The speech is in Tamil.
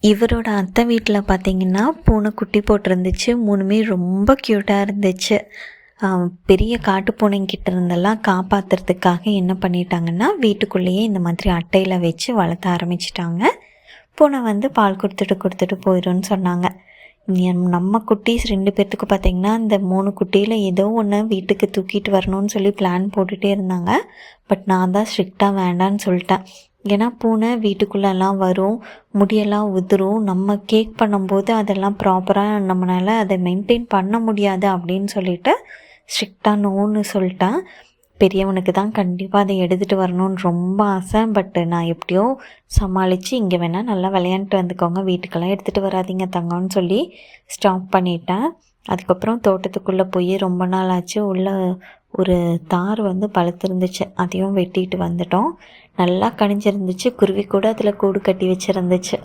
இவரோட அத்தை வீட்டில் பார்த்தீங்கன்னா பூனை குட்டி போட்டிருந்துச்சு. 3மே ரொம்ப க்யூட்டாக இருந்துச்சு. பெரிய காட்டு பூனைங்கிட்ட இருந்தெல்லாம் காப்பாற்றுறதுக்காக என்ன பண்ணிட்டாங்கன்னா, வீட்டுக்குள்ளேயே இந்த மாதிரி அட்டையில் வச்சு வளர்த்த ஆரம்பிச்சிட்டாங்க. பூனை வந்து பால் கொடுத்துட்டு போயிடும்னு சொன்னாங்க. நம்ம குட்டீஸ் 2 பேர்த்துக்கு பார்த்திங்கன்னா, இந்த 3 குட்டியில் ஏதோ ஒன்று வீட்டுக்கு தூக்கிட்டு வரணும்னு சொல்லி பிளான் போட்டுகிட்டே இருந்தாங்க. பட் நான் தான் ஸ்ட்ரிக்டாக வேண்டான்னு சொல்லிட்டேன். ஏன்னா பூனை வீட்டுக்குள்ளெல்லாம் வரும், முடியெல்லாம் உதிரும். நம்ம கேக் பண்ணும்போது அதெல்லாம் ப்ராப்பராக நம்மளால் அதை மெயின்டைன் பண்ண முடியாது அப்படின்னு சொல்லிட்டு ஸ்ட்ரிக்டாக நோன்னு சொல்லிட்டேன். பெரியவனுக்கு தான் கண்டிப்பாக அதை எடுத்துகிட்டு வரணும்னு ரொம்ப ஆசை. பட்டு நான் எப்படியோ சமாளித்து இங்கே வேணால் நல்லா விளையாண்டுட்டு வந்துக்கோங்க, வீட்டுக்கெல்லாம் எடுத்துகிட்டு வராதிங்க தங்கம்னு சொல்லி ஸ்டாப் பண்ணிட்டேன். அதுக்கப்புறம் தோட்டத்துக்குள்ளே போய் ரொம்ப நாள் ஆச்சு. உள்ள ஒரு தார் வந்து பழுத்திருந்துச்சு, அதையும் வெட்டிட்டு வந்துட்டோம். நல்லா கனிஞ்சிருந்துச்சு. குருவி கூட அதில் கூடு கட்டி வச்சுருந்துச்சு.